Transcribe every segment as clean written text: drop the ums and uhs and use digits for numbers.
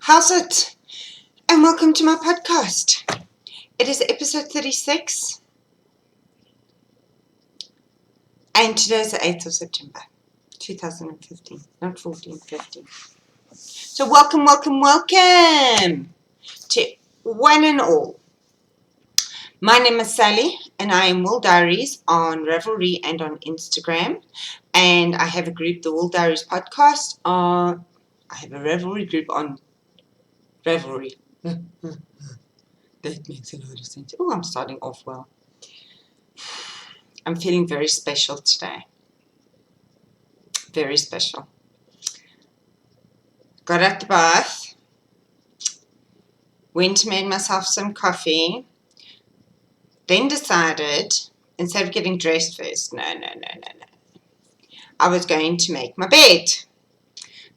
How's it? And welcome to my podcast. It is episode 36 and today is the 8th of September 2015, not 14, 15. So welcome to one and all. My name is Sally and I am WoolDiaries on Ravelry and on Instagram, and I have a group, the WoolDiaries podcast. I have a Ravelry group on Ravelry. That makes a lot of sense. Oh, I'm starting off well. I'm feeling very special today. Very special. Got out the bath, went and made myself some coffee, then decided, instead of getting dressed first, no. I was going to make my bed.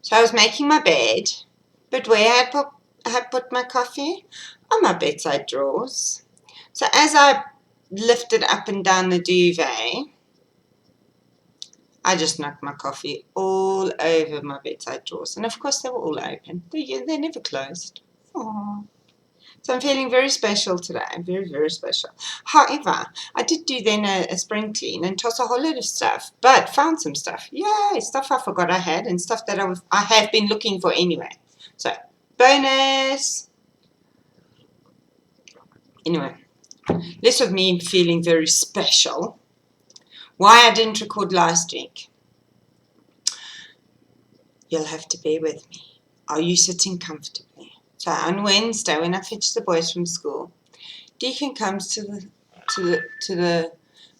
So I was making my bed, but where I had put my coffee? On my bedside drawers. So as I lifted up and down the duvet, I just knocked my coffee all over my bedside drawers. And of course they were all open. They never closed. Aww. So I'm feeling very special today. Very, very special. However, I did do then a spring clean and toss a whole lot of stuff. But found some stuff. Yay! Stuff I forgot I had and stuff that I have been looking for anyway. So, bonus! Anyway, less of me feeling very special. Why I didn't record last week. You'll have to bear with me. Are you sitting comfortably? So on Wednesday, when I fetched the boys from school, Deacon comes to the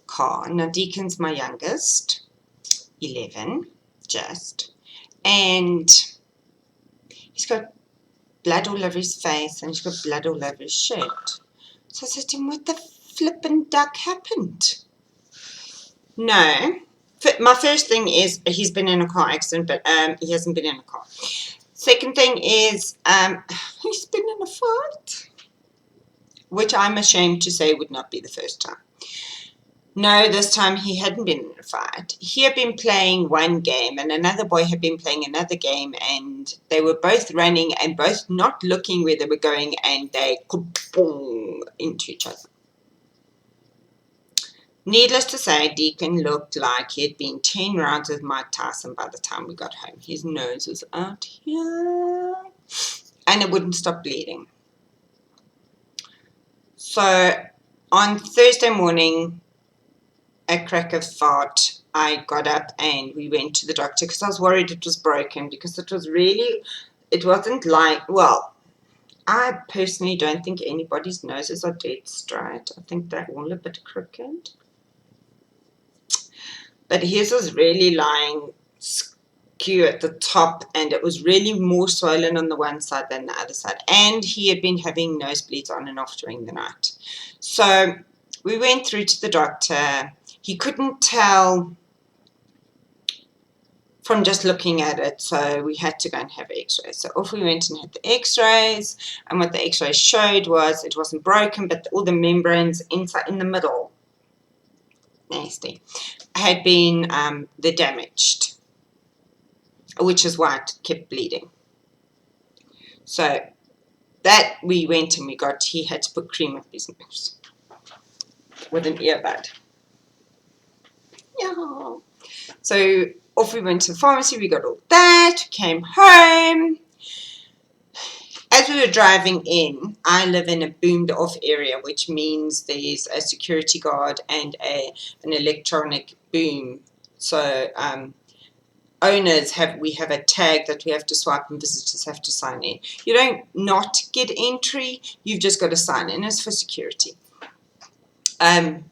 car. Now Deacon's my youngest, 11, just, and he's got blood all over his face and he's got blood all over his shirt. So I said to him, "What the flippin' duck happened?" No. My first thing is he's been in a car accident, but he hasn't been in a car. Second thing is he's been in a fight, which I'm ashamed to say would not be the first time. No, this time he hadn't been in a fight. He had been playing one game and another boy had been playing another game, and they were both running and both not looking where they were going, and they boom into each other. Needless to say, Deacon looked like he had been 10 rounds with Mike Tyson by the time we got home. His nose was out here, and it wouldn't stop bleeding. So on Thursday morning, at crack of thought, I got up and we went to the doctor because I was worried it was broken, because it wasn't like, well, I personally don't think anybody's noses are dead straight. I think they're all a bit crooked. But his was really lying skew at the top, and it was really more swollen on the one side than the other side. And he had been having nosebleeds on and off during the night. So we went through to the doctor. He couldn't tell from just looking at it, so we had to go and have x-rays. So off we went and had the x-rays, and what the x-rays showed was it wasn't broken, but all the membranes inside in the middle, nasty, had been the damaged, which is why it kept bleeding. So that we went and he had to put cream up his nose with an earbud. Yeah. So off we went to the pharmacy, we got all that, came home. As we were driving in, I live in a boomed off area, which means there's a security guard and an electronic boom. So we have a tag that we have to swipe and visitors have to sign in. You don't not get entry, you've just got to sign in. It's for security. The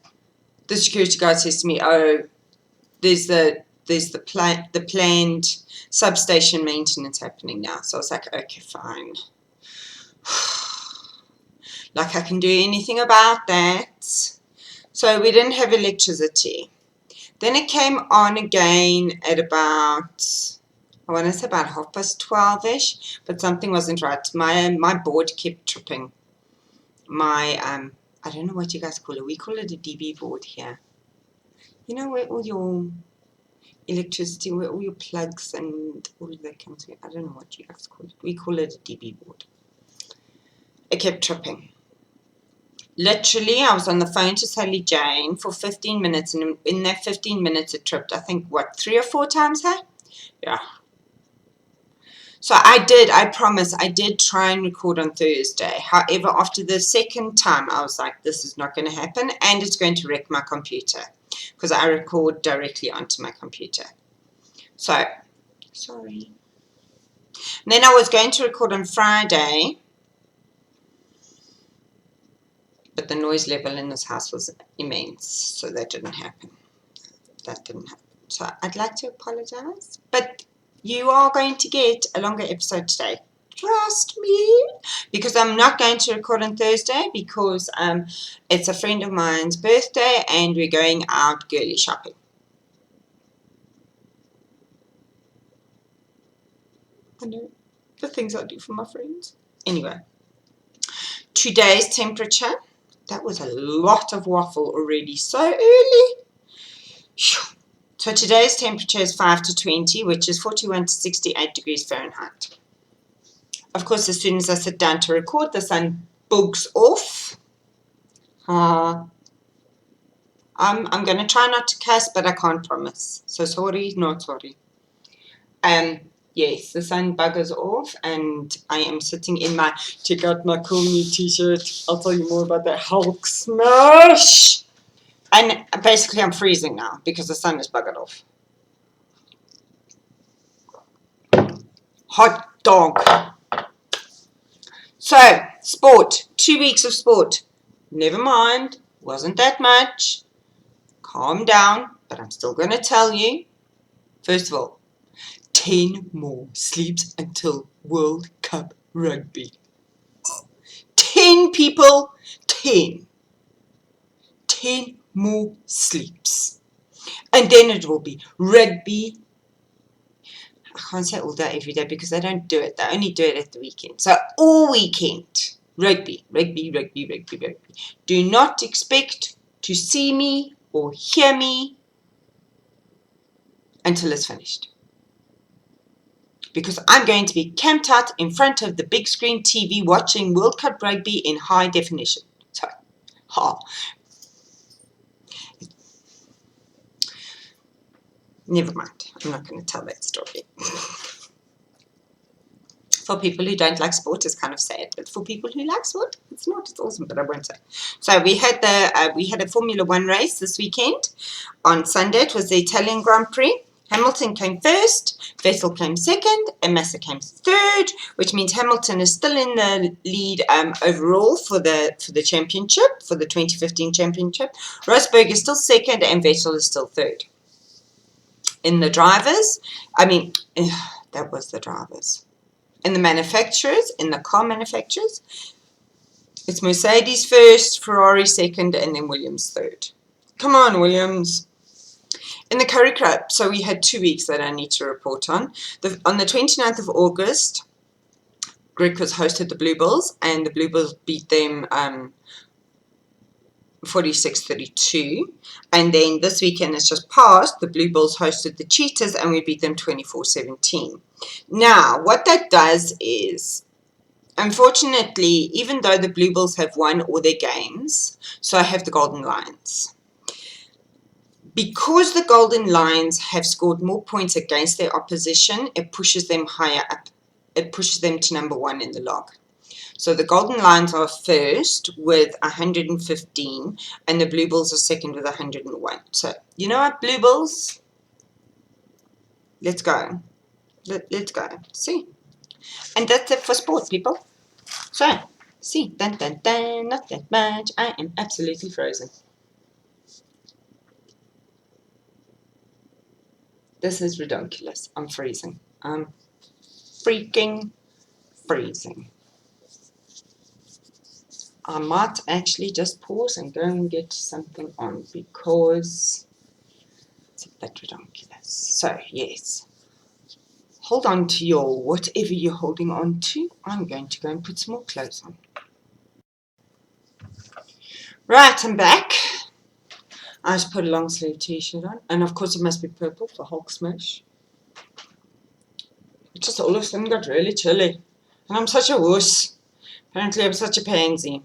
security guard says to me, "Oh, there's the planned substation maintenance happening now." So I was like, okay, fine. Like I can do anything about that. So we didn't have electricity. Then it came on again at about, I want to say about 12:30ish, but something wasn't right. My board kept tripping. I don't know what you guys call it. We call it a DB board here. You know where all your electricity where all your plugs and all of that comes in. I don't know what you guys call it. We call it a DB board. It kept tripping. Literally, I was on the phone to Sally Jane for 15 minutes, and in that 15 minutes it tripped, I think, what, 3 or 4 times, huh? Yeah. So I promise, I did try and record on Thursday. However, after the second time, I was like, this is not going to happen, and it's going to wreck my computer, because I record directly onto my computer. So, sorry. And then I was going to record on Friday, but the noise level in this house was immense, so that didn't happen. So I'd like to apologize, but you are going to get a longer episode today. Trust me, because I'm not going to record on Thursday because it's a friend of mine's birthday and we're going out girly shopping. I know the things I do for my friends. Anyway, today's temperature. That was a lot of waffle already so early. So today's temperature is 5 to 20, which is 41 to 68 degrees Fahrenheit. Of course, as soon as I sit down to record, the sun bugs off. I'm going to try not to cuss, but I can't promise. So sorry, not sorry. Yes, the sun buggers off, and I am sitting in my, check out my cool new t-shirt. I'll tell you more about that Hulk smash. And basically I'm freezing now because the sun is buggered off. Hot dog. So, sport. 2 weeks of sport. Never mind. Wasn't that much. Calm down. But I'm still going to tell you. First of all, 10 more sleeps until World Cup Rugby. 10 people. 10. 10 more sleeps. And then it will be rugby. I can't say all day every day because they don't do it. They only do it at the weekend. So all weekend, rugby, rugby, rugby, rugby, rugby. Do not expect to see me or hear me until it's finished. Because I'm going to be camped out in front of the big screen TV watching World Cup Rugby in high definition. So, never mind. I'm not going to tell that story. For people who don't like sport, it's kind of sad, but for people who like sport, it's not. It's awesome, but I won't say. So we had a Formula One race this weekend. On Sunday, it was the Italian Grand Prix. Hamilton came first, Vettel came second, and Massa came third, which means Hamilton is still in the lead overall for the championship, for the 2015 championship. Rosberg is still second, and Vettel is still third. In the drivers, that was the drivers. In the manufacturers, in the car manufacturers, it's Mercedes first, Ferrari second, and then Williams third. Come on, Williams. In the Curry Cup, so we had 2 weeks that I need to report on. On the 29th of August, Griquas hosted the Blue Bulls, and the Blue Bulls beat them 46-32. And then this weekend has just passed, the Blue Bulls hosted the Cheetahs, and we beat them 24-17. Now, what that does is, unfortunately, even though the Blue Bulls have won all their games, so I have the Golden Lions. Because the Golden Lions have scored more points against their opposition, it pushes them higher up. It pushes them to number 1 in the log. So the Golden Lions are first with 115, and the Blue Bulls are second with 101. So, you know what, Blue Bulls? Let's go. Let's go. See? And that's it for sport, people. So, see. Dun, dun, dun, not that much. I am absolutely frozen. This is ridiculous. I'm freezing. I'm freaking freezing. I might actually just pause and go and get something on because it's a bit ridiculous. So, yes. Hold on to your whatever you're holding on to. I'm going to go and put some more clothes on. Right, I'm back. I just put a long sleeve t-shirt on, and of course it must be purple for Hulk smash. It just all of a sudden got really chilly, and I'm such a wuss. Apparently I'm such a pansy.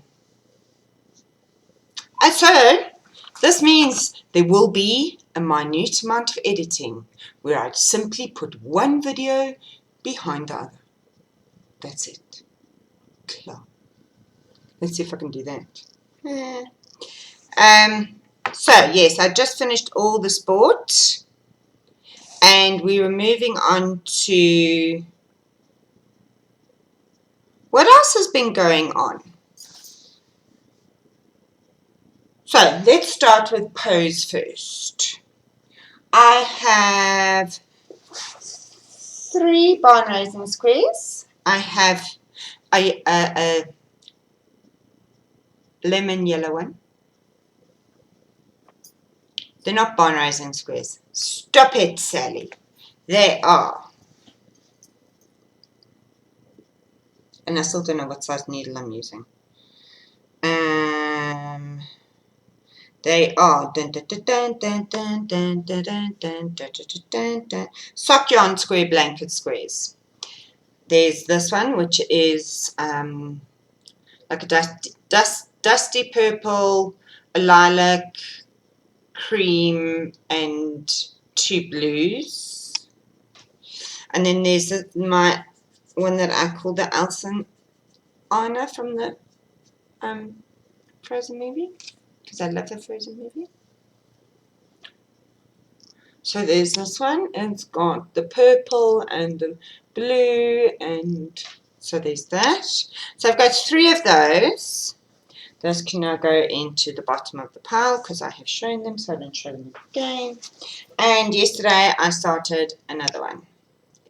And so this means there will be a minute amount of editing where I simply put one video behind the other. That's it. Klar. Let's see if I can do that. So yes, I just finished all the sport, and we were moving on to what else has been going on. So let's start with pose first. I have 3 barn raising squares. I have a lemon yellow one. They're not barn raising squares. Stop it, Sally. They are. And I still don't know what size needle I'm using. They are sock yarn square blanket squares. There's this one, which is like a dusty purple, a lilac, cream, and 2 blues. And then there's my one that I call the Elsa Anna from the Frozen movie, because I love the Frozen movie. So there's this one, and it's got the purple and the blue, and so there's that. So I've got 3 of those. Those can now go into the bottom of the pile because I have shown them, so I don't show them again. And yesterday I started another one,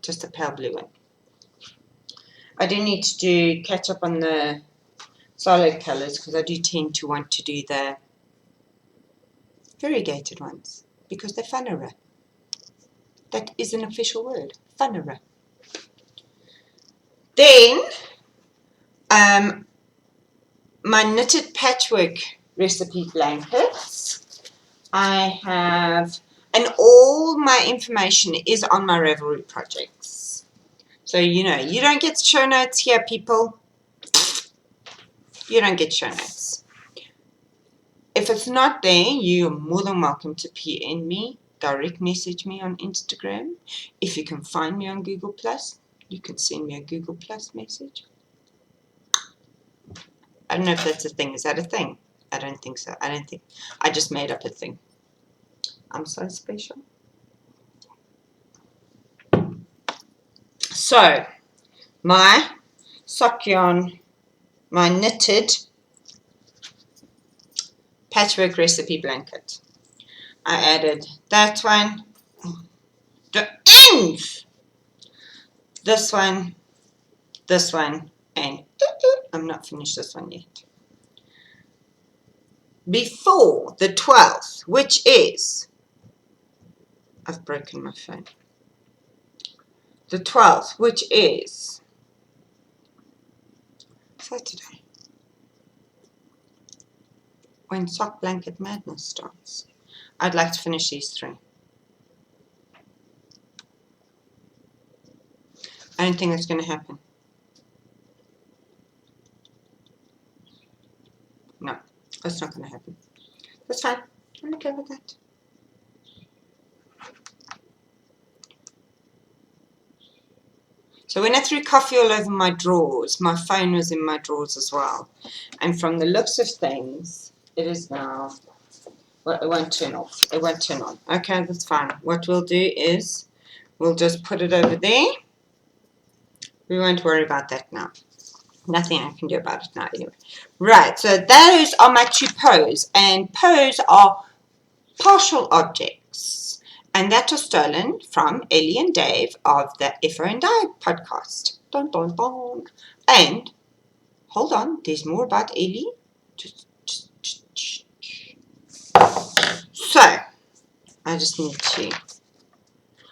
just a pale blue one. I do need to catch up on the solid colours because I do tend to want to do the variegated ones because they're funner. That is an official word, funner. Then my knitted patchwork recipe blankets. I have, and all my information is on my Ravelry projects. So you know, you don't get show notes here, people. You don't get show notes. If it's not there, you're more than welcome to PM me, direct message me on Instagram. If you can find me on Google+, you can send me a Google+ message. I don't know if that's a thing. Is that a thing? I don't think so. I just made up a thing. I'm so special. So, my sock yarn, my knitted patchwork recipe blanket. I added that one, the ends, this one, and I'm not finished this one yet. Before the 12th, which is, I've broken my phone. The 12th, which is Saturday, when Sock Blanket Madness starts. I'd like to finish these 3. I don't think that's going to happen. No, that's not going to happen. That's fine. I'm okay with that. So when I threw coffee all over my drawers, my phone was in my drawers as well. And from the looks of things, it is now, well, it won't turn off. It won't turn on. Okay, that's fine. What we'll do is we'll just put it over there. We won't worry about that now. Nothing I can do about it now anyway. Right, so those are my 2 pose. And pose are partial objects. And that was stolen from Ellie and Dave of the Iffa and Di podcast. Dun, dun, dun. And, hold on, there's more about Ellie. So, I just need to...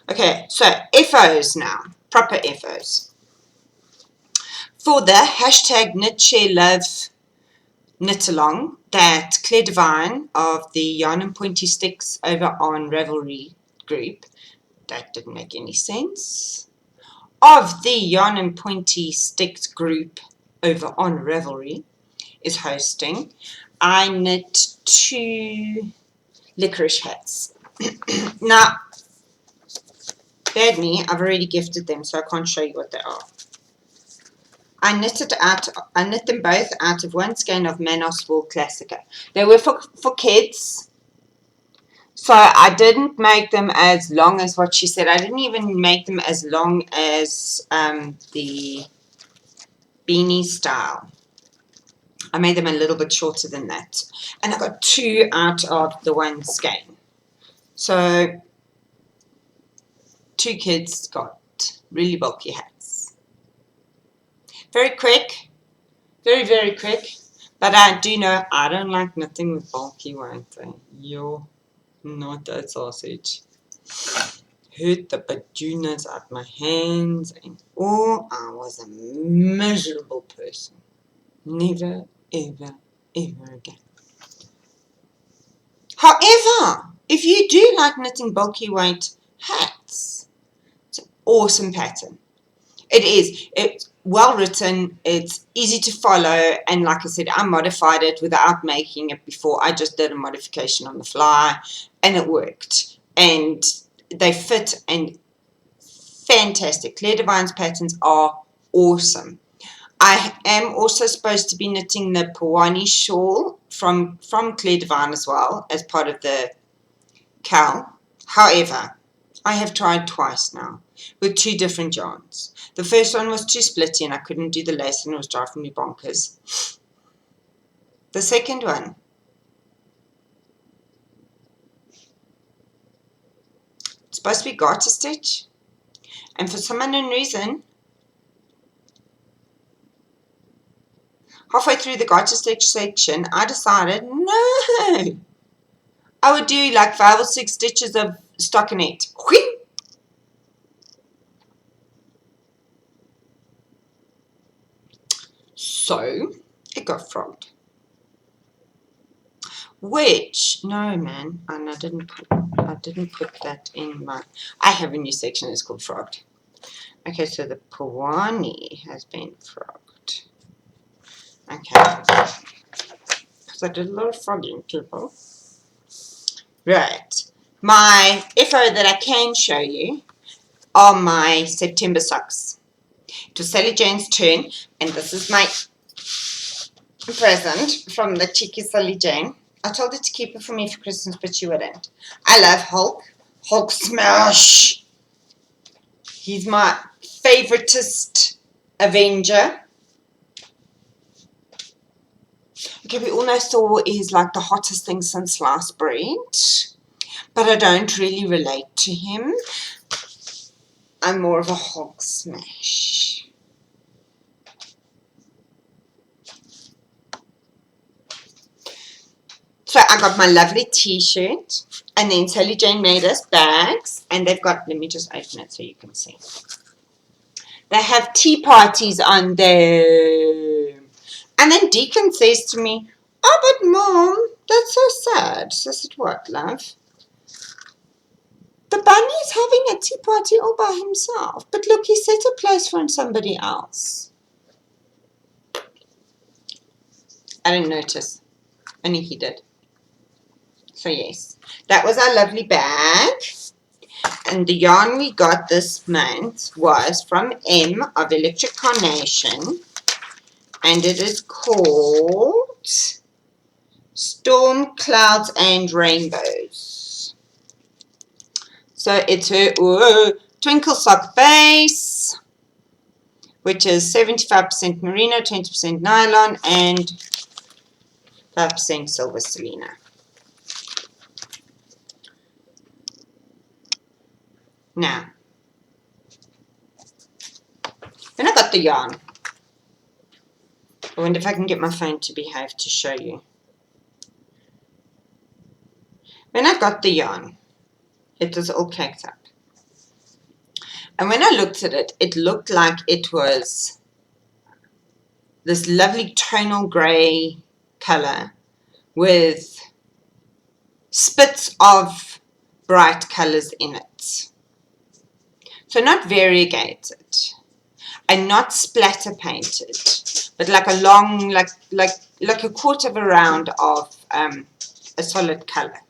Okay, so FOs now. Proper FOs. For the hashtag KnitShareLove knit along that Claire Devine of the Yarn and Pointy Sticks over on Ravelry group, that didn't make any sense, of the Yarn and Pointy Sticks group over on Ravelry is hosting. I knit 2 licorice hats. Now, bad me, I've already gifted them, so I can't show you what they are. I knit them both out of one skein of Manos Wool Classica. They were for kids, so I didn't make them as long as what she said. I didn't even make them as long as the beanie style. I made them a little bit shorter than that. And I got 2 out of the one skein. So 2 kids got really bulky hats. Very quick. Very, very quick. But I do know I don't like knitting with bulky weight. You're not a sausage. Hurt the bejunas out my hands, and I was a miserable person. Never, ever, ever again. However, if you do like knitting bulky weight hats, it's an awesome pattern. It is. It's well written, it's easy to follow, and like I said, I modified it without making it before. I just did a modification on the fly, and it worked. And they fit, and fantastic. Claire Devine's patterns are awesome. I am also supposed to be knitting the Pawani shawl from Claire Devine as well, as part of the cowl. However, I have tried twice now with 2 different yarns. The first one was too splitty and I couldn't do the lace and it was driving me bonkers. The second one, it's supposed to be garter stitch, and for some unknown reason, halfway through the garter stitch section, I decided, no, I would do like 5 or 6 stitches of stockinette. So it got frogged. Which, no man, and I didn't put that in my, I have a new section, it's called frogged. Okay, so the Pawani has been frogged. Okay, because I did a lot of frogging, people. Right, my FO that I can show you are my September socks. It was Sally Jane's turn, and this is my present from the cheeky Sally Jane. I told her to keep it for me for Christmas, but she wouldn't. I love Hulk. Hulk smash. He's my favoritist Avenger. Okay, we all know Thor is like the hottest thing since sliced bread, but I don't really relate to him. I'm more of a Hulk smash. So I got my lovely t-shirt, and then Sally Jane made us bags, and they've got, let me just open it so you can see. They have tea parties on there. And then Deacon says to me, oh, but Mom, that's so sad. I said, what, love? The bunny's having a tea party all by himself. But look, he set a place for somebody else. I didn't notice. Only he did. So yes, that was our lovely bag. And the yarn we got this month was from M of Electric Carnation. And it is called Storm, Clouds and Rainbows. So it's her twinkle sock base, which is 75% merino, 20% nylon, and 5% silver selena. Now, then I got the yarn. I wonder if I can get my phone to behave to show you. When I got the yarn, it was all caked up. And when I looked at it, it looked like it was this lovely tonal grey colour with spits of bright colours in it. So not variegated and not splatter painted, but like a long, like a quarter of a round of a solid colour.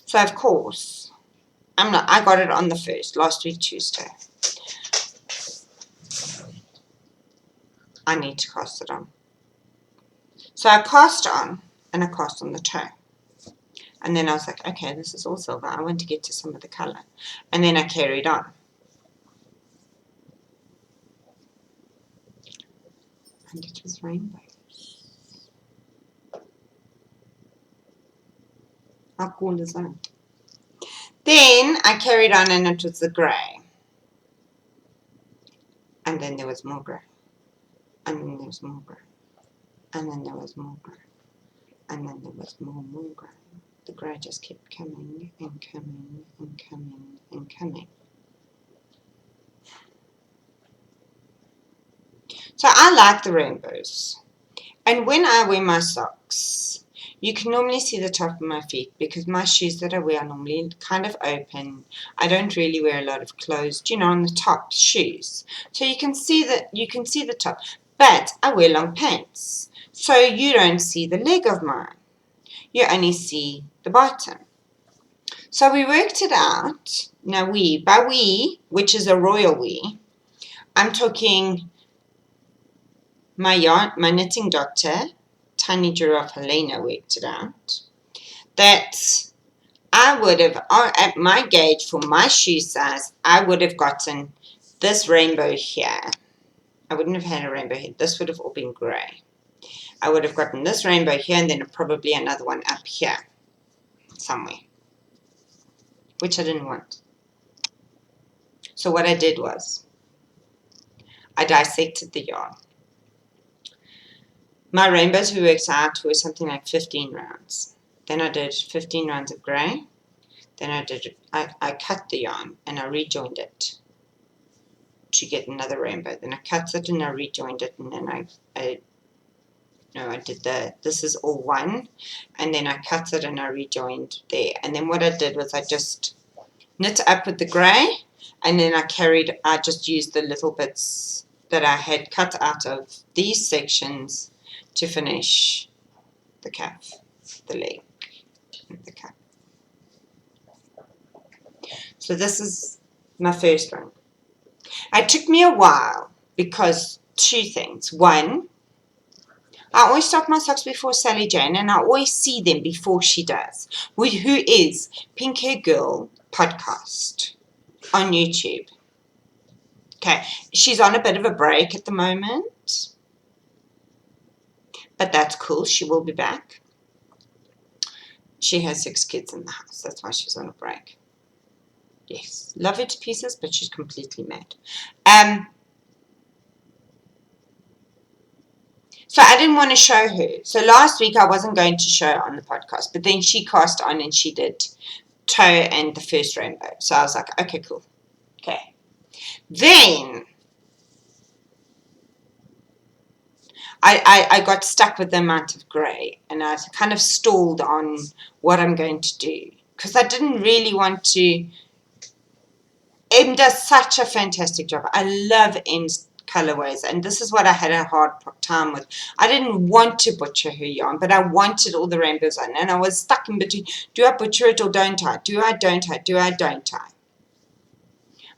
So of course, I got it on the 1st, last week Tuesday. I need to cast it on. So I cast on, and I cast on the toe. And then I was like, okay, this is all silver. I want to get to some of the colour. And then I carried on. And it was rainbows. How cool is that? Then I carried on and it was the grey. And then there was more grey. And then there was more grey. And then there was more grey. And then there was more grey. The grey just kept coming and coming and coming and coming. So I like the rainbows. And when I wear my socks, you can normally see the top of my feet because my shoes that I wear are normally kind of open. I don't really wear a lot of closed, on the top shoes. So you can see the top. But I wear long pants. So you don't see the leg of mine. You only see the bottom. So we worked it out. Now by we, which is a royal we, I'm talking my knitting doctor, Tiny Giraffe Helena, worked it out, that I would have, at my gauge for my shoe size, I would have gotten this rainbow here. I wouldn't have had a rainbow here. This would have all been grey. I would have gotten this rainbow here and then probably another one up here somewhere, which I didn't want. So what I did was I dissected the yarn. My rainbows we worked out were something like 15 rounds. Then I did 15 rounds of grey. Then I cut the yarn and I rejoined it to get another rainbow. Then I cut it and I rejoined it, and then I did this is all one, and then I cut it and I rejoined there. And then what I did was I just knit up with the grey, and then I just used the little bits that I had cut out of these sections to finish the calf, the leg, and the calf. So this is my first one. It took me a while because two things. One, I always stop my socks before Sally Jane, and I always see them before she does, who is Pink Hair Girl podcast on YouTube. Okay, she's on a bit of a break at the moment, but that's cool. She will be back. She has 6 kids in the house. That's why she's on a break. Yes, love her to pieces, but she's completely mad. So I didn't want to show her. So last week I wasn't going to show her on the podcast, but then she cast on and she did toe and the first rainbow. So I was like, okay, cool. Okay. Then I got stuck with the amount of grey, and I kind of stalled on what I'm going to do because I didn't really want to. Em does such a fantastic job. I love Em's colorways, and this is what I had a hard time with. I didn't want to butcher her yarn, but I wanted all the rainbows on, and I was stuck in between. Do I butcher it or don't I? Do I, don't I? Do I, don't I?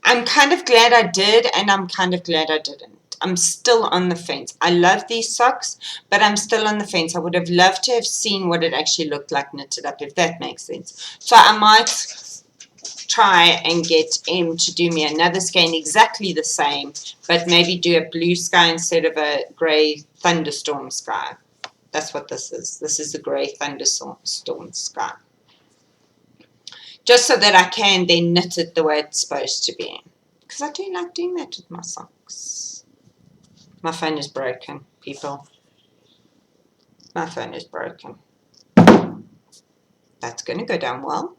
I'm kind of glad I did, and I'm kind of glad I didn't. I'm still on the fence. I love these socks, but I'm still on the fence. I would have loved to have seen what it actually looked like knitted up, if that makes sense. So I might try and get Em to do me another skein exactly the same, but maybe do a blue sky instead of a grey thunderstorm sky. That's what this is. This is the grey thunderstorm sky. Just so that I can then knit it the way it's supposed to be. Because I do like doing that with my socks. My phone is broken, people. My phone is broken. That's going to go down well.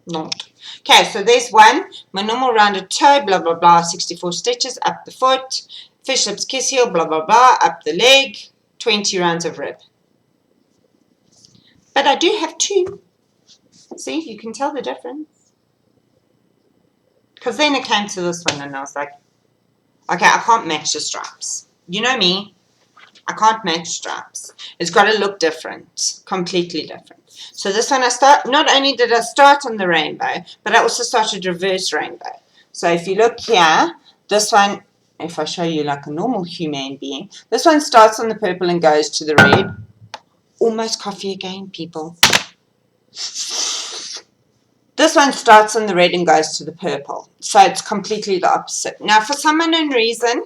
Not. Okay, so there's one. My normal rounded toe, blah, blah, blah, 64 stitches, up the foot, fish lips kiss heel, blah, blah, blah, up the leg, 20 rounds of rib. But I do have 2. See, you can tell the difference. Because then it came to this one and I was like, okay, I can't match the stripes. You know me, I can't match stripes. It's got to look different, completely different. So this one not only did I start on the rainbow, but I also started reverse rainbow. So if you look here, this one, if I show you like a normal human being, this one starts on the purple and goes to the red. Almost coffee again, people. This one starts on the red and goes to the purple. So it's completely the opposite. Now, for some unknown reason,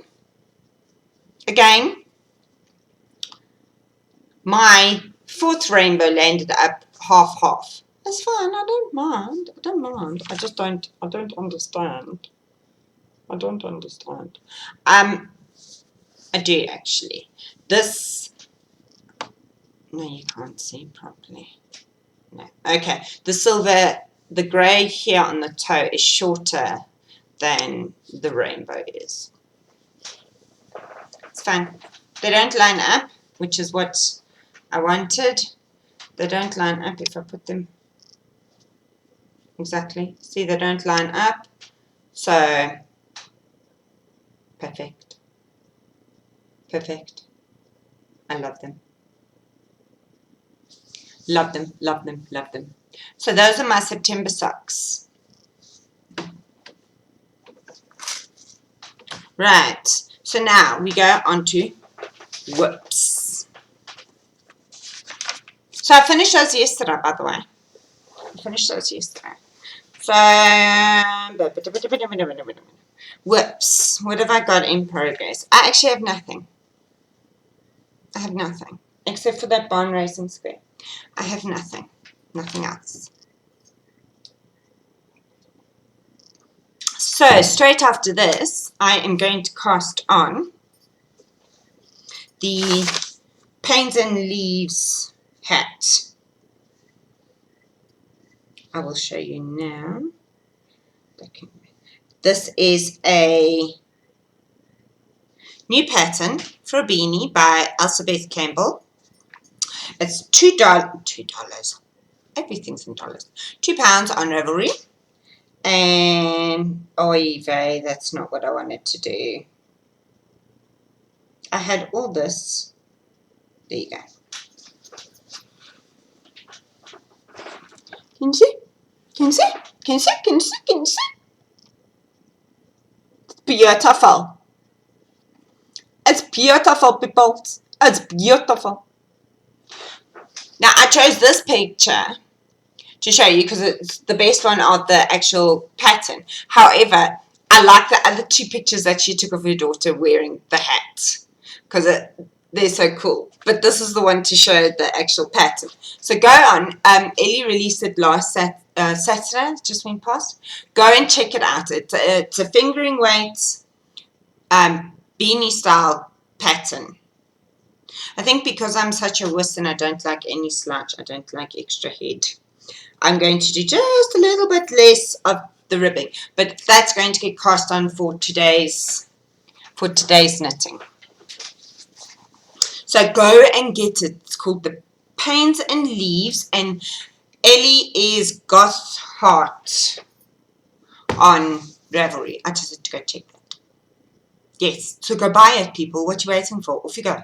again, my 4th rainbow landed up half-half. It's fine. I don't mind. I don't mind. I don't understand. I don't understand. I do, actually. This, no, you can't see properly. No. Okay. The silver, the grey here on the toe is shorter than the rainbow is. It's fine. They don't line up, which is what I wanted. They don't line up if I put them exactly. See, they don't line up. So, perfect. Perfect. I love them. Love them, love them, love them. So those are my September socks. Right. So now we go on to whips. So I finished those yesterday, by the way. I finished those yesterday. So, whips. What have I got in progress? I actually have nothing. I have nothing. Except for that barn racing square. I have nothing. Nothing else. So, straight after this, I am going to cast on the Pains and Leaves hat. I will show you now. This is a new pattern for a beanie by Elizabeth Campbell. It's $2. Everything's in dollars. £2 on Ravelry. And oy vey, that's not what I wanted to do. I had all this. There you go. Can you see? Can you see? Can you see? Can you see? Can you see? It's beautiful. It's beautiful, people. It's beautiful. Now, I chose this picture to show you because it's the best one of the actual pattern. However, I like the other 2 pictures that she took of her daughter wearing the hat because they're so cool. But this is the one to show the actual pattern. So go on. Ellie released it last Saturday, just went past. Go and check it out. It's a fingering weight beanie style pattern. I think because I'm such a wuss and I don't like any slouch, I don't like extra head, I'm going to do just a little bit less of the ribbing. But that's going to get cast on for today's knitting. So go and get it. It's called the Pains and Leaves, and Ellie is Goth Heart on Ravelry. I just had to go check that. Yes, so go buy it, people. What are you waiting for? Off you go.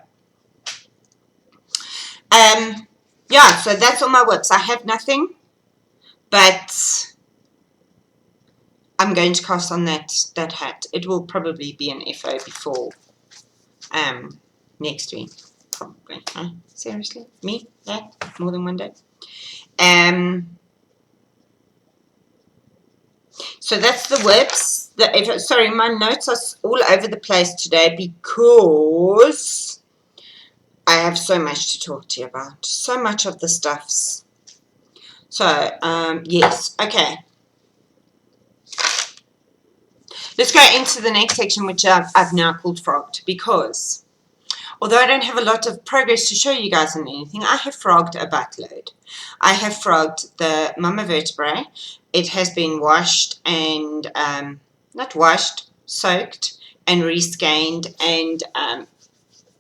Yeah, so that's all my whips. I have nothing, but I'm going to cast on that hat. It will probably be an FO before next week. Probably. Huh? Seriously? Me? That? More than one day? So that's the whips. Sorry, my notes are all over the place today because I have so much to talk to you about. So much of the stuffs. So, yes. Okay. Let's go into the next section, which I've now called Frogged, because although I don't have a lot of progress to show you guys on anything, I have frogged a buttload. I have frogged the mama vertebrae. It has been washed and, not washed, soaked and reskeined and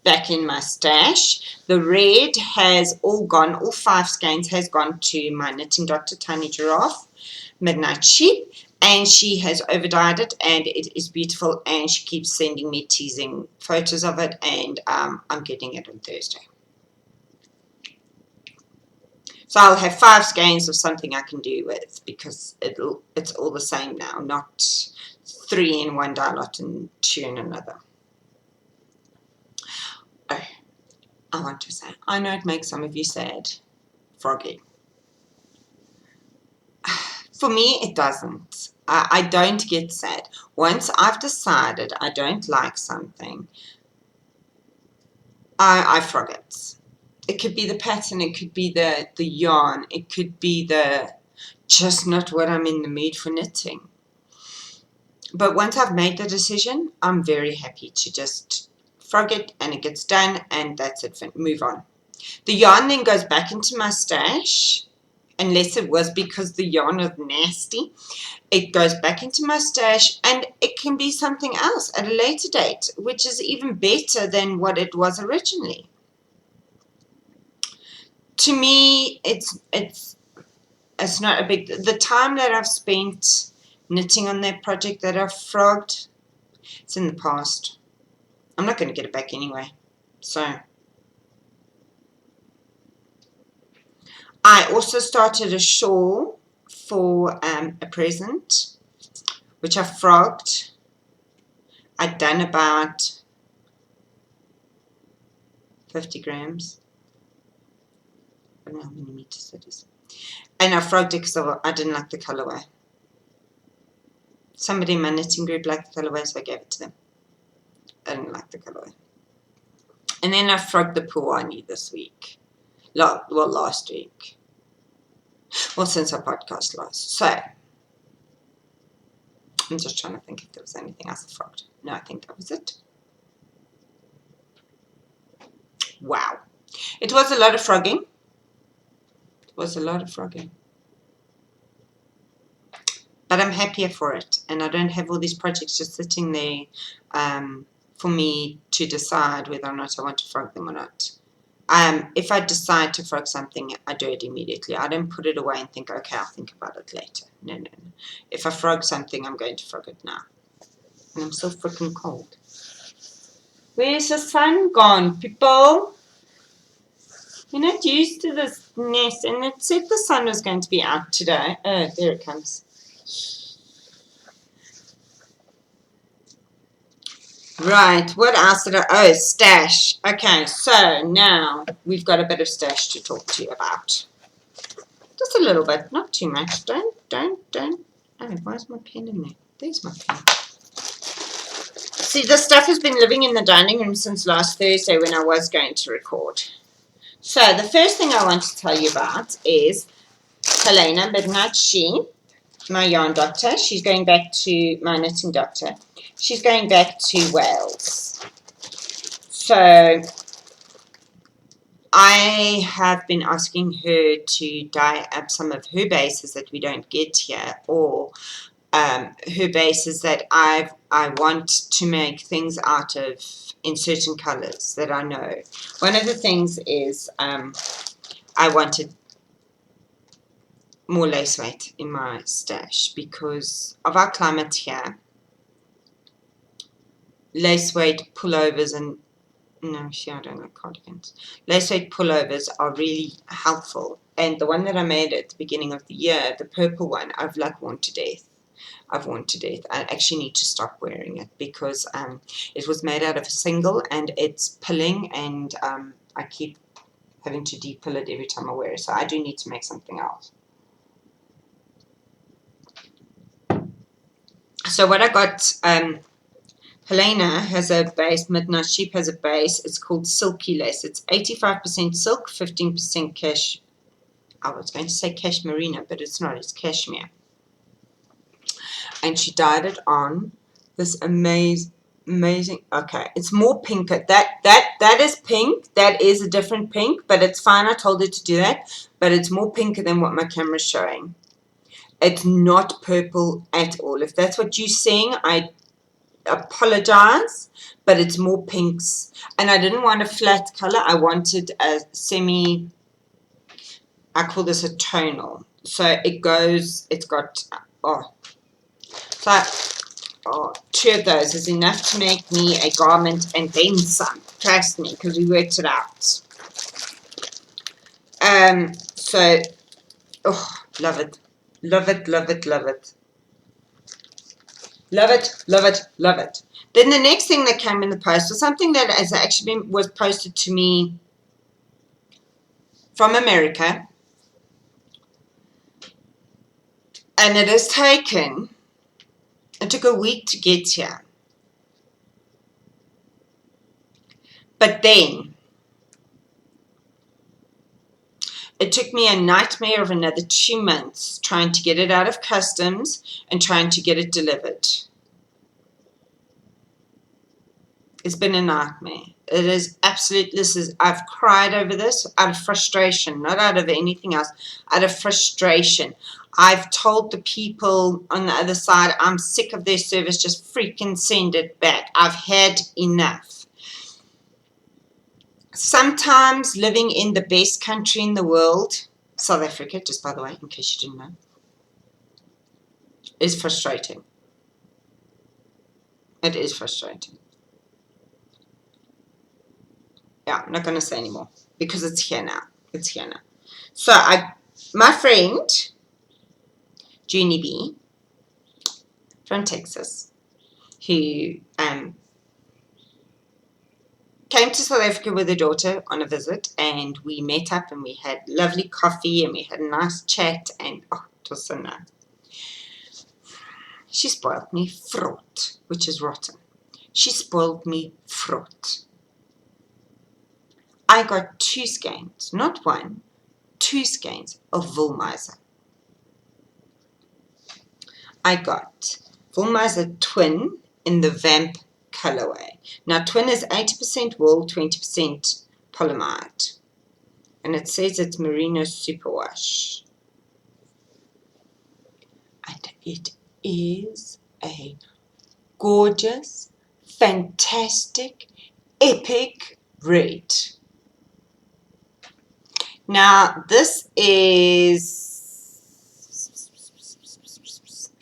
back in my stash. The red has all gone, all 5 skeins has gone to my Knitting Doctor Tiny Giraffe Midnight Sheep, and she has overdyed it, and it is beautiful, and she keeps sending me teasing photos of it, and I'm getting it on Thursday. So I'll have 5 skeins of something I can do with, because it's all the same now, not 3 in one dye lot and 2 in another. Oh, I want to say, I know it makes some of you sad, froggy. For me, it doesn't. I don't get sad. Once I've decided I don't like something, I frog it. It could be the pattern, it could be the yarn, it could be the just not what I'm in the mood for knitting. But once I've made the decision, I'm very happy to just frog it, and it gets done, and that's it, move on. The yarn then goes back into my stash, unless it was because the yarn was nasty. It goes back into my stash, and it can be something else at a later date, which is even better than what it was originally. To me, it's not a big... The time that I've spent knitting on that project that I've frogged, it's in the past. I'm not going to get it back anyway. So I also started a shawl for a present, which I frogged. I'd done about 50 grams. I don't know how many meters it is. And I frogged it because I didn't like the colorway. Somebody in my knitting group liked the colorway, so I gave it to them. I didn't like the colorway. And then I frogged the Puani this week. Last week. Well, since our podcast last. So, I'm just trying to think if there was anything else I frogged. No, I think that was it. Wow. It was a lot of frogging. It was a lot of frogging. But I'm happier for it. And I don't have all these projects just sitting there for me to decide whether or not I want to frog them or not. If I decide to frog something, I do it immediately. I don't put it away and think, okay, I'll think about it later. No, no, no. If I frog something, I'm going to frog it now. And I'm so freaking cold. Where's the sun gone, people? You're not used to this nest. And it said the sun was going to be out today. Oh, there it comes. Right, what else did I... Oh, stash. Okay, so now we've got a bit of stash to talk to you about. Just a little bit, not too much. Don't. Oh, where's my pen in there? There's my pen. See, this stuff has been living in the dining room since last Thursday when I was going to record. So the first thing I want to tell you about is Helena Midnight Sheep, my yarn doctor. She's going back to my knitting doctor. She's going back to Wales. So I have been asking her to dye up some of her bases that we don't get here, or her bases that I want to make things out of in certain colors that I know. One of the things is I wanted more lace weight in my stash because of our climate here. Lace weight pullovers and I don't like cardigans. Lace weight pullovers are really helpful, and the one that I made at the beginning of the year, the purple one, I've worn to death. I actually need to stop wearing it because it was made out of a single and it's pilling, and I keep having to de-pill it every time I wear it, so I do need to make something else. So what I got, Helena has a base, Midnight Sheep has a base, it's called Silky Lace. It's 85% silk, 15% cash. I was going to say cashmerino, but it's not, it's cashmere. And she dyed it on this amazing, okay, it's more pink. That is pink. That is a different pink, but it's fine. I told her to do that, but it's more pink than what my camera's showing. It's not purple at all. If that's what you're seeing, apologize, but it's more pinks. And I didn't want a flat color. I wanted a semi, I call this a tonal. So it goes, it's got, so two of those is enough to make me a garment and then some. Trust me, because we worked it out. So, love it. Love it, love it, love it. Love it, love it, love it. Then the next thing that came in the post was something that has actually was posted to me from America. And it has taken, it took a week to get here. But then, it took me a nightmare of another 2 months trying to get it out of customs and trying to get it delivered. It's been a nightmare. It is absolute, I've cried over this out of frustration, not out of anything else, out of frustration. I've told the people on the other side, I'm sick of their service, just freaking send it back. I've had enough. Sometimes living in the best country in the world, South Africa, just by the way, in case you didn't know, is frustrating. It is frustrating. Yeah, I'm not going to say anymore because it's here now. It's here now. So my friend, Junie B, from Texas, who came to South Africa with her daughter on a visit, and we met up and we had lovely coffee and we had a nice chat, and it was so nice. She spoiled me fruit, which is rotten. She spoiled me fruit. I got 2 skeins, not 1, 2 skeins of WoolMeister. I got WoolMeister Twin in the Vamp colorway. Now, Twin is 80% wool, 20% polyamide. And it says it's Merino Superwash. And it is a gorgeous, fantastic, epic red. Now, this is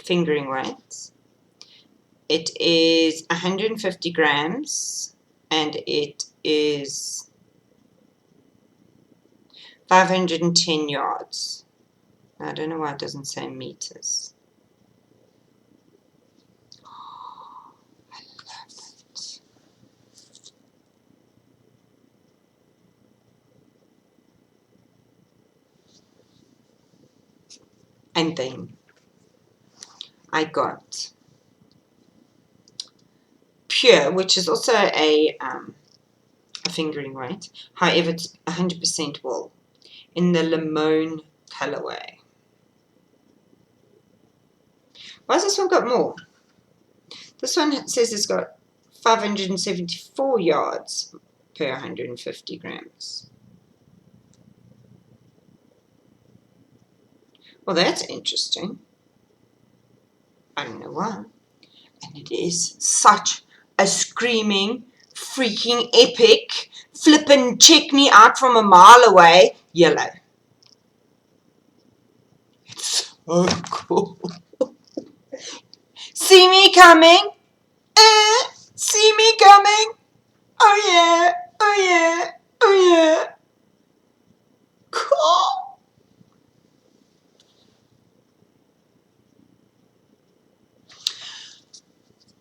fingering weights. It is 150 grams and it is 510 yards. I don't know why it doesn't say meters. I love it. And then I got Pure, which is also a fingering weight. However, it's 100% wool in the lemon colorway. Why has this one got more? This one says it's got 574 yards per 150 grams. Well, that's interesting. I don't know why. And it is such a screaming, freaking epic, flippin' check me out from a mile away, yellow. It's so cool. See me coming? See me coming? Oh yeah, oh yeah, oh yeah. Cool.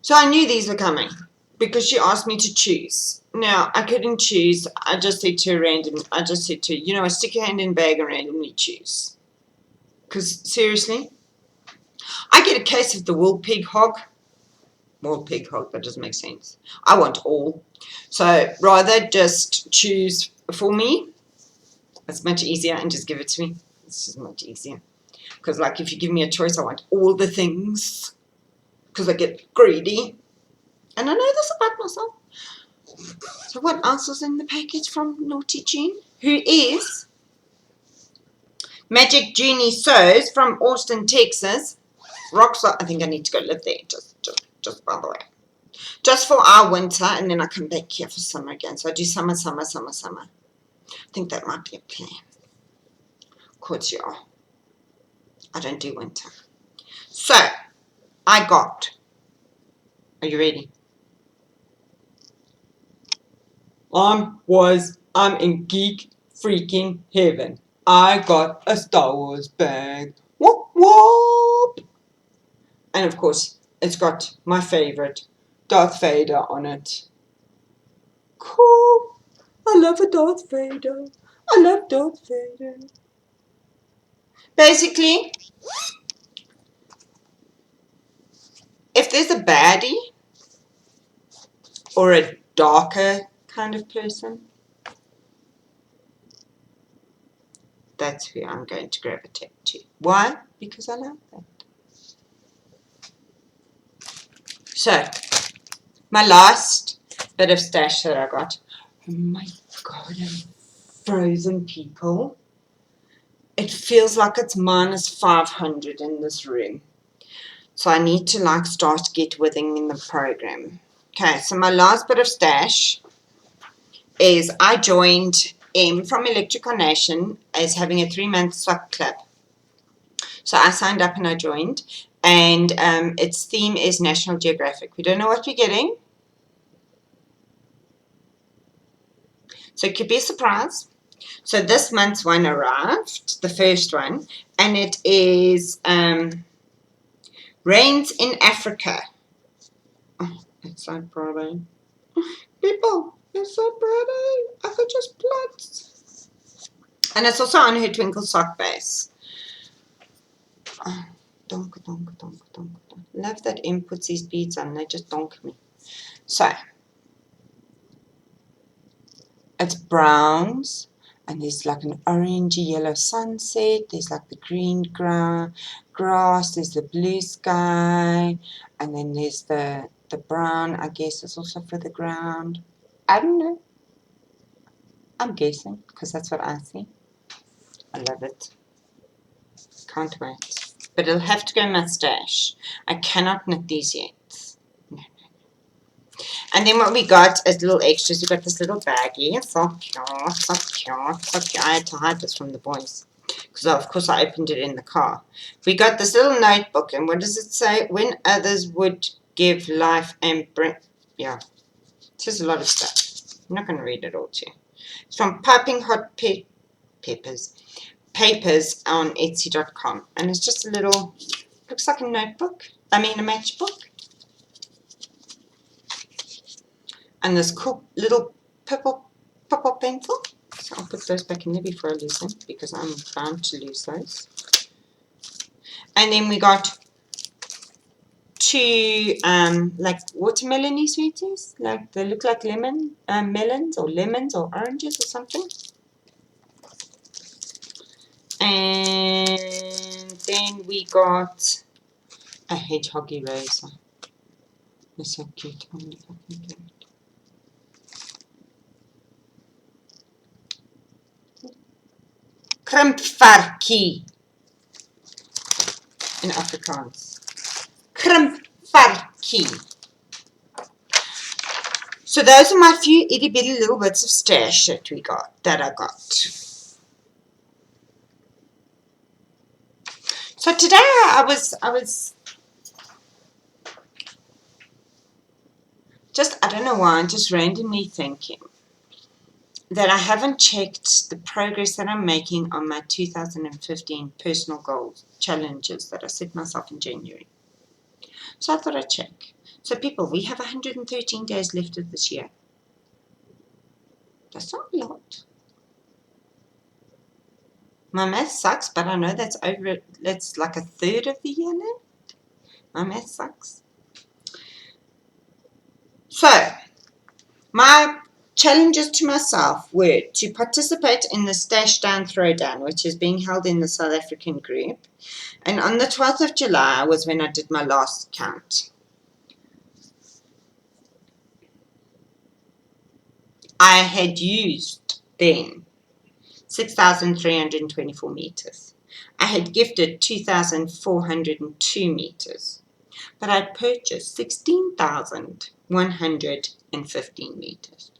So I knew these were coming because she asked me to choose. Now, I couldn't choose. I just said to her you know, stick your hand in bag and randomly choose. Because, seriously, I get a case of the wool pig hog. Wool pig hog, that doesn't make sense. I want all. So, rather just choose for me. It's much easier, and just give it to me. It's just much easier. Because, like, if you give me a choice, I want all the things. Because I get greedy. And I know this about myself. So what else was in the package from Naughty June? Who is Magic Junie Sews from Austin, Texas. Rockstar. I think I need to go live there, just by the way. just for our winter, and then I come back here for summer again. So I do summer, summer, summer, summer. I think that might be a plan. Of course, yeah, I don't do winter. So I got, are you ready? I'm in geek freaking heaven. I got a Star Wars bag. Whoop whoop. And of course, it's got my favorite, Darth Vader, on it. Cool. I love a Darth Vader. I love Darth Vader. Basically, if there's a baddie or a darker kind of person, that's who I'm going to gravitate to. Why? Because I love that. So, my last bit of stash that I got. Oh my god, I'm frozen, people. It feels like it's minus 500 in this room. So I need to start get withing in the program. Okay, so my last bit of stash is I joined M from Electrical Nation as having a 3-month sock club. So I signed up and I joined, and its theme is National Geographic. We don't know what we're getting, so it could be a surprise. So this month's one arrived, the first one, and it is Rains in Africa. Oh, it's so pretty. People, it's so pretty. I could just plot. And it's also on her twinkle sock base. Oh, donk, donk, donk, donk, donk. Love that M puts these beads on. They just donk me. So, it's browns, and there's like an orangey yellow sunset. There's like the green grass. There's the blue sky, and then there's the brown. I guess is also for the ground. I don't know. I'm guessing because that's what I see. I love it. Can't wait. But it'll have to go in my stash. I cannot knit these yet. No. And then what we got as little extras, we got this little baggie. It's so cute, so cute, so cute. I had to hide this from the boys because of course I opened it in the car. We got this little notebook, and what does it say? When others would give life and bring, yeah, it says a lot of stuff. I'm not going to read it all to you. It's from Piping Hot Papers on Etsy.com, and it's just a little, looks like a notebook. I mean a matchbook. And this cool little purple pencil. So I'll put those back in there before I lose them, because I'm bound to lose those. And then we got 2 like watermelon-y sweeties, like they look like melons or lemons or oranges or something. And then we got a hedgehog eraser. It's so cute. I wonder if I can get it. Krimpvarkie in Afrikaans. Krimpvarkie. So those are my few itty bitty little bits of stash that I got. So today I was just, I don't know why, I'm just randomly thinking that I haven't checked the progress that I'm making on my 2015 personal goals, challenges that I set myself in January. So I thought I'd check. So people, we have 113 days left of this year. That's not a lot. My math sucks, but I know that's like a third of the year now. My math sucks. So, my challenges to myself were to participate in the Stash Down Throwdown, which is being held in the South African group. And on the 12th of July was when I did my last count. I had used then 6,324 meters. I had gifted 2,402 meters. But I purchased 16,000 115 meters.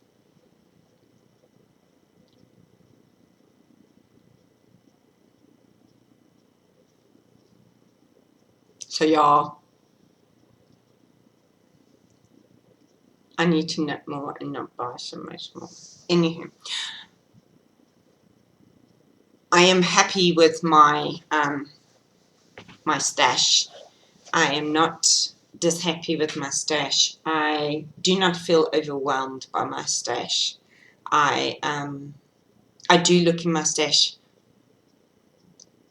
So yeah, I need to knit more and not buy so much more. Anywho, I am happy with my my stash. I am not just happy with my stash. I do not feel overwhelmed by my stash. I do look in my stash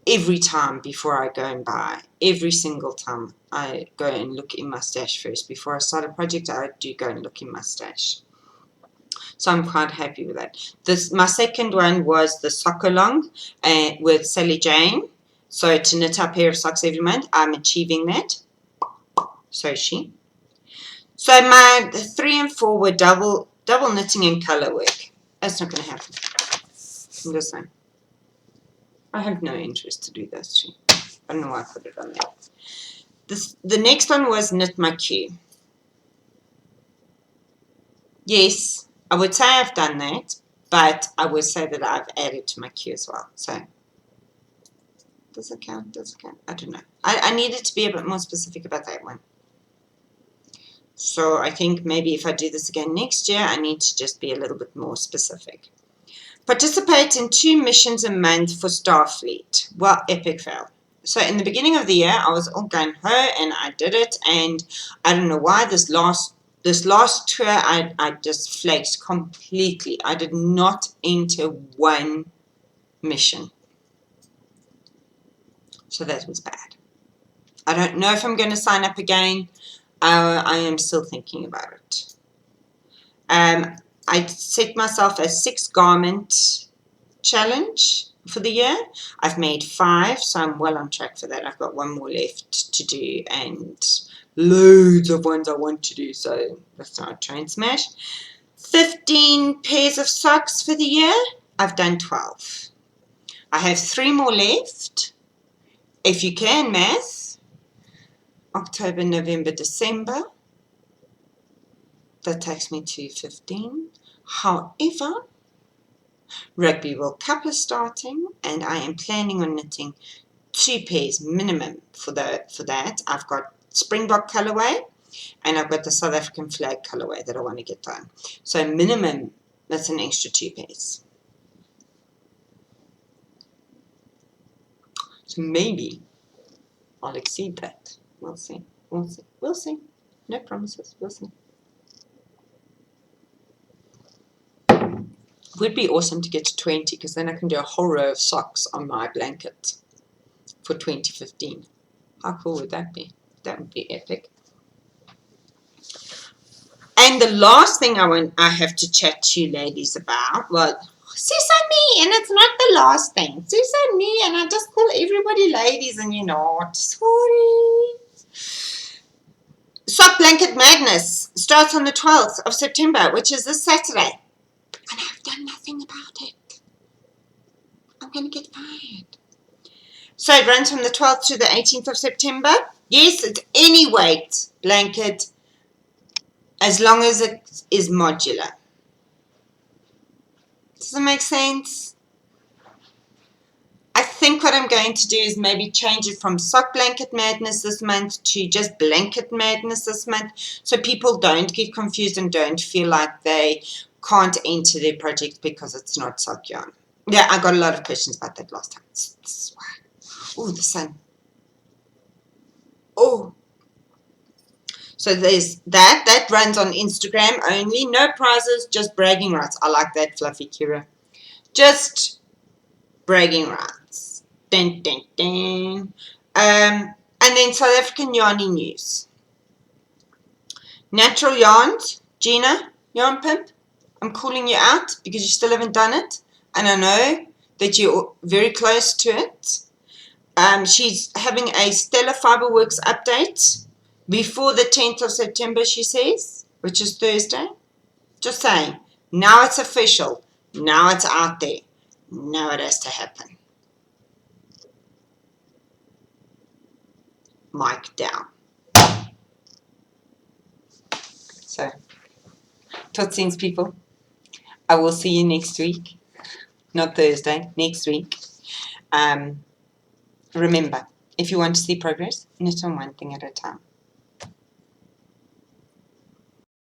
every time before I go and buy. Every single time I go and look in my stash first. Before I start a project, I do go and look in my stash. So I'm quite happy with that. My second one was the sock along with Sally Jane. So to knit a pair of socks every month, I'm achieving that. So she. So my 3 and 4 were double knitting and colour work. That's not going to happen. I'm just saying. I have no interest to do those two. I don't know why I put it on there. The next one was knit my queue. Yes, I would say I've done that, but I would say that I've added to my queue as well. So does it count? Does it count? I don't know. I needed to be a bit more specific about that one. So I think maybe if I do this again next year, I need to just be a little bit more specific. Participate in 2 missions a month for Starfleet. Well, epic fail. So in the beginning of the year, I was all gung-ho and I did it. And I don't know why this last tour, I just flaked completely. I did not enter one mission. So that was bad. I don't know if I'm going to sign up again. I am still thinking about it. I set myself a 6 garment challenge for the year. I've made 5, so I'm well on track for that. I've got 1 more left to do and loads of ones I want to do, so that's how I try and smash. 15 pairs of socks for the year. I've done 12. I have 3 more left. If you can math, October, November, December, that takes me to 15. However, Rugby World Cup is starting and I am planning on knitting 2 pairs minimum for that. I've got Springbok colorway and I've got the South African flag colorway that I want to get done. So minimum, that's an extra 2 pairs. So maybe I'll exceed that. We'll see. We'll see. We'll see. No promises. We'll see. It would be awesome to get to 20 because then I can do a whole row of socks on my blanket for 2015. How cool would that be? That would be epic. And the last thing I have to chat to you ladies about, well, sis and me, and it's not the last thing. Sis and me, and I just call everybody ladies, and you know what? Sorry. Sock Blanket Madness starts on the 12th of September, which is this Saturday. And I've done nothing about it. I'm going to get fired. So it runs from the 12th to the 18th of September. Yes, it's any weight blanket as long as it is modular. Does that make sense? I think what I'm going to do is maybe change it from Sock Blanket Madness this month to just Blanket Madness this month so people don't get confused and don't feel like they can't enter their project because it's not sock yarn. Yeah, I got a lot of questions about that last time. Oh, the sun. Oh. So there's that. That runs on Instagram only. No prizes, just bragging rights. I like that, Fluffy Kira. Just bragging rights. Dun, dun, dun. And then South African Yarny News. Natural Yarns. Gina, Yarn Pimp, I'm calling you out because you still haven't done it. And I know that you're very close to it. She's having a Stellar Fiberworks update before the 10th of September, she says, which is Thursday. Just saying, now it's official. Now it's out there. Now it has to happen. Mic down. So, tot ziens, people. I will see you next week. Not Thursday, next week. Remember, if you want to see progress, knit on one thing at a time.